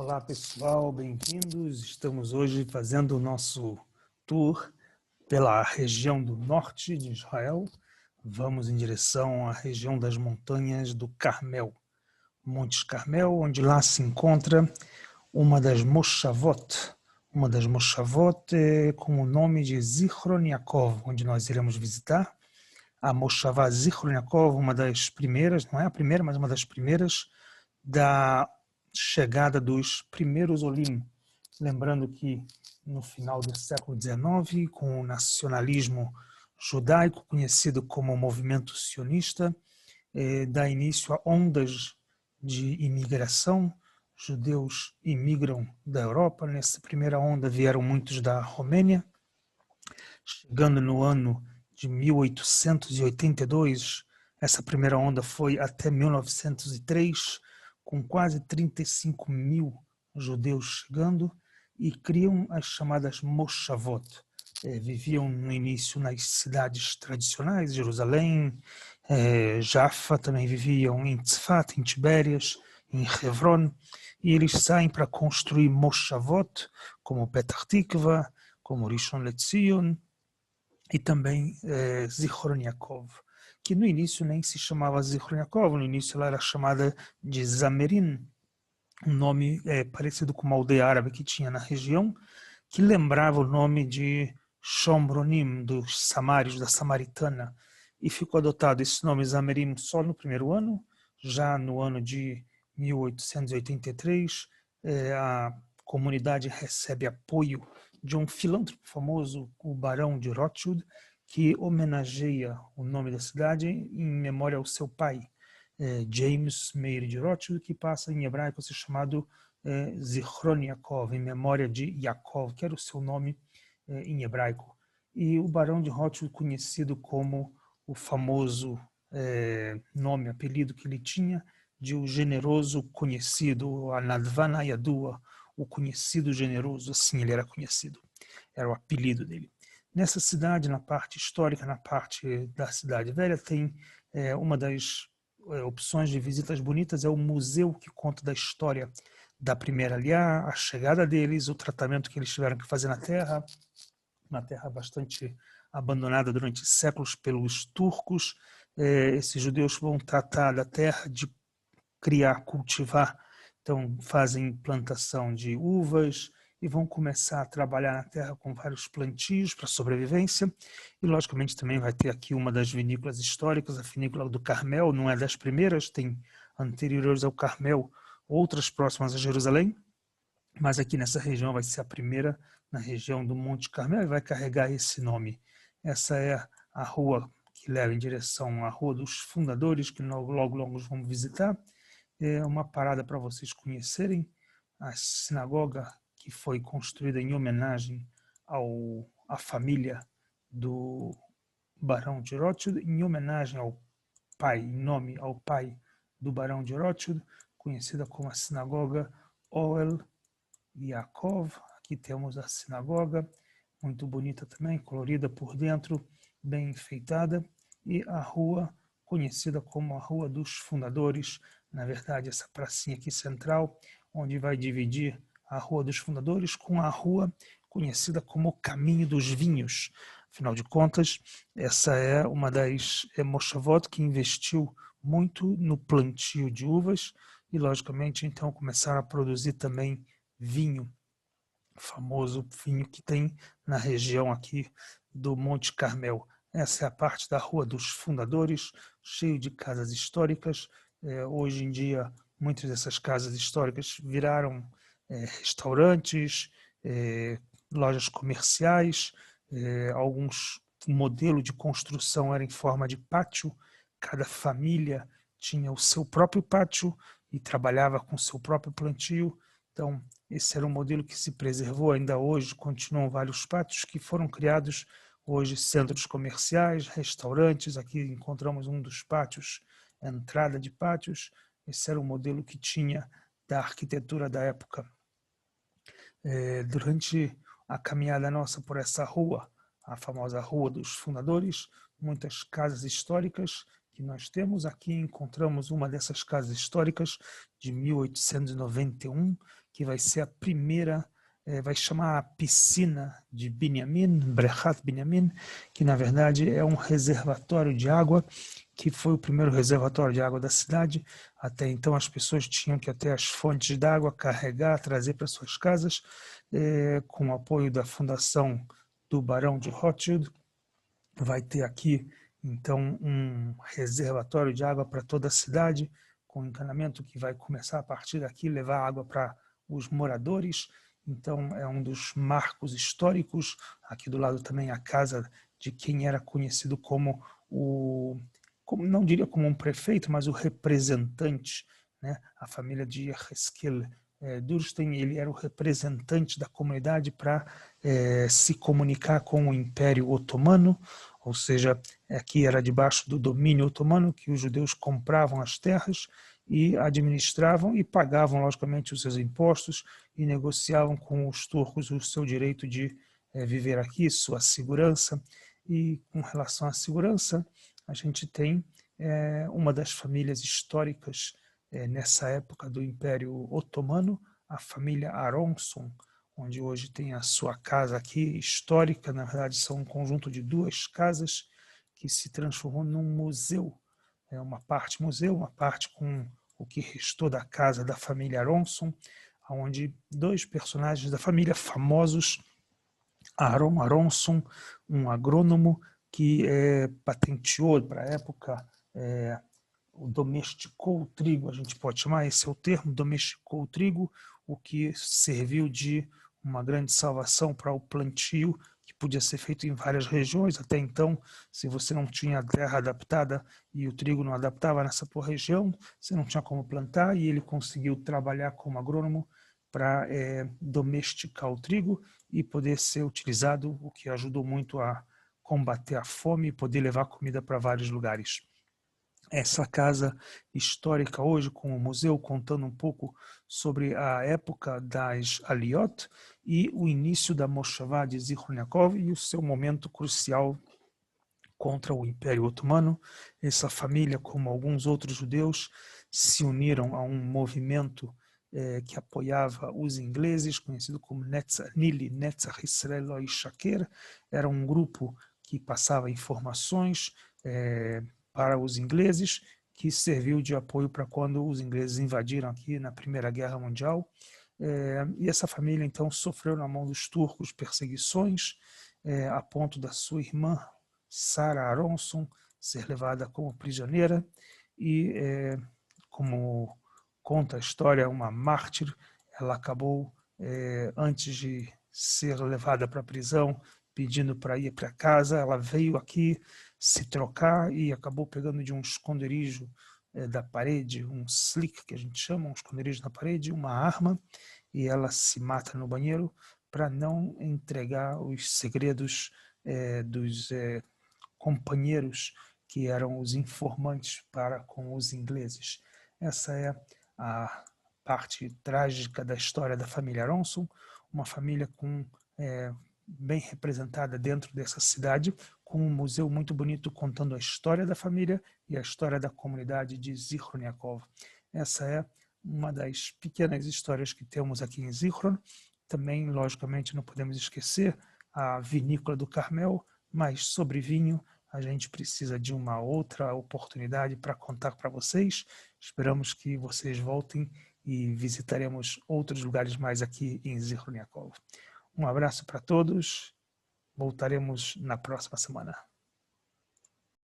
Olá pessoal, bem-vindos. Estamos hoje fazendo o nosso tour pela região do norte de Israel. Vamos em direção à região das montanhas do Carmel, Montes Carmel, onde lá se encontra uma das Moshavot. Uma das Moshavot com o nome de Zichron Yaakov, onde nós iremos visitar. A Moshavá Zichron Yaakov, uma das primeiras, não é a primeira, mas uma das primeiras da chegada dos primeiros Olim. Lembrando que no final do século XIX, com o nacionalismo judaico, conhecido como movimento sionista, dá início a ondas de imigração. Judeus imigram da Europa. Nessa primeira onda vieram muitos da Romênia. Chegando no ano de 1882, essa primeira onda foi até 1903, com quase 35 mil judeus chegando, e criam as chamadas Moshavot. Viviam no início nas cidades tradicionais, Jerusalém, Jaffa, também viviam em Tzfat, em Tibérias, em Hebron, e eles saem para construir Moshavot, como Petach Tikva, como Rishon LeZion, e também Zichron Yaakov, que no início nem se chamava Zichron Yaakov, no início ela era chamada de Zamerin, um nome parecido com uma aldeia árabe que tinha na região, que lembrava o nome de Shomronim, dos samários, da Samaritana, e ficou adotado esse nome Zamerim só no primeiro ano. Já no ano de 1883, a comunidade recebe apoio de um filântropo famoso, o Barão de Rothschild, que homenageia o nome da cidade em memória ao seu pai, James Meir de Rothschild, que passa em hebraico a ser chamado Zichron Yaakov, em memória de Yaakov, que era o seu nome em hebraico. E o Barão de Rothschild, conhecido como o famoso nome, apelido que ele tinha, de o generoso conhecido, a Nadvan Ayadua, o conhecido generoso, assim ele era conhecido, era o apelido dele. Nessa cidade, na parte histórica, na parte da Cidade Velha, tem uma das opções de visitas bonitas, é o museu que conta da história da primeira aliá, a chegada deles, o tratamento que eles tiveram que fazer na terra, uma terra bastante abandonada durante séculos pelos turcos. Esses judeus vão tratar da terra de criar, cultivar, então fazem plantação de uvas e vão começar a trabalhar na terra com vários plantios para sobrevivência. E logicamente também vai ter aqui uma das vinícolas históricas, a vinícola do Carmel, não é das primeiras, tem anteriores ao Carmel, outras próximas a Jerusalém, mas aqui nessa região vai ser a primeira, na região do Monte Carmel, e vai carregar esse nome. Essa é a rua que leva em direção à Rua dos Fundadores, que logo nós vamos visitar. É uma parada para vocês conhecerem a sinagoga que foi construída em homenagem à família do Barão de Rothschild, em homenagem ao pai, em nome ao pai do Barão de Rothschild, conhecida como a sinagoga Ohel Yaakov. Aqui temos a sinagoga, muito bonita também, colorida por dentro, bem enfeitada, e a rua conhecida como a Rua dos Fundadores, na verdade essa pracinha aqui central, onde vai dividir a Rua dos Fundadores com a rua conhecida como o Caminho dos Vinhos. Afinal de contas, essa é uma das Moshavot que investiu muito no plantio de uvas e, logicamente, então começaram a produzir também vinho, famoso vinho que tem na região aqui do Monte Carmel. Essa é a parte da Rua dos Fundadores, cheio de casas históricas. Hoje em dia, muitas dessas casas históricas viraram restaurantes, lojas comerciais, alguns modelo de construção era em forma de pátio, cada família tinha o seu próprio pátio e trabalhava com seu próprio plantio. Então, esse era um modelo que se preservou ainda hoje, continuam vários pátios que foram criados hoje, centros comerciais, restaurantes. Aqui encontramos um dos pátios, a entrada de pátios. Esse era o modelo que tinha da arquitetura da época. Durante a caminhada nossa por essa rua, a famosa Rua dos Fundadores, muitas casas históricas que nós temos. Aqui encontramos uma dessas casas históricas de 1891, que vai ser a primeira, vai chamar a piscina de Binyamin, Brechat Binyamin, que na verdade é um reservatório de água, que foi o primeiro reservatório de água da cidade. Até então as pessoas tinham que ir até as fontes d'água, carregar, trazer para suas casas, com o apoio da fundação do Barão de Rothschild. Vai ter aqui, então, um reservatório de água para toda a cidade, com encanamento que vai começar a partir daqui, levar água para os moradores. Então, é um dos marcos históricos. Aqui do lado também a casa de quem era conhecido como não diria como um prefeito, mas o representante, né? A família de Yehezkel Durstein, ele era o representante da comunidade para se comunicar com o Império Otomano, ou seja, aqui era debaixo do domínio otomano, que os judeus compravam as terras e administravam e pagavam, logicamente, os seus impostos e negociavam com os turcos o seu direito de viver aqui, sua segurança. E com relação à segurança, a gente tem uma das famílias históricas nessa época do Império Otomano, a família Aronson, onde hoje tem a sua casa aqui histórica. Na verdade, são um conjunto de 2 casas que se transformou num museu. Uma parte museu, uma parte com o que restou da casa da família Aronson, onde 2 personagens da família famosos, Aaron Aronson, um agrônomo que patenteou para a época, domesticou o trigo, a gente pode chamar, esse é o termo, domesticou o trigo, o que serviu de uma grande salvação para o plantio, que podia ser feito em várias regiões. Até então, se você não tinha terra adaptada e o trigo não adaptava nessa região, você não tinha como plantar, e ele conseguiu trabalhar como agrônomo para domesticar o trigo e poder ser utilizado, o que ajudou muito a combater a fome e poder levar comida para vários lugares. Essa casa histórica hoje, com o museu, contando um pouco sobre a época das Aliot e o início da Moshavá de Zichron Yaakov e o seu momento crucial contra o Império Otomano. Essa família, como alguns outros judeus, se uniram a um movimento que apoiava os ingleses, conhecido como Nili Netzach Israel Lo Yishaker. Era um grupo que passava informações para os ingleses, que serviu de apoio para quando os ingleses invadiram aqui na Primeira Guerra Mundial. E essa família, então, sofreu na mão dos turcos perseguições, a ponto da sua irmã, Sarah Aronson, ser levada como prisioneira e, como conta a história, uma mártir. Ela acabou, antes de ser levada para a prisão, pedindo para ir para casa. Ela veio aqui se trocar e acabou pegando de um esconderijo da parede, um slick, que a gente chama, um esconderijo na parede, uma arma, e ela se mata no banheiro para não entregar os segredos dos companheiros que eram os informantes para com os ingleses. Essa é a parte trágica da história da família Aronson, uma família bem representada dentro dessa cidade, com um museu muito bonito contando a história da família e a história da comunidade de Zichron Yaakov. Essa é uma das pequenas histórias que temos aqui em Zichron. Também, logicamente, não podemos esquecer a vinícola do Carmel, mas sobre vinho a gente precisa de uma outra oportunidade para contar para vocês. Esperamos que vocês voltem e visitaremos outros lugares mais aqui em Zichron Yaakov. Um abraço para todos. Voltaremos na próxima semana.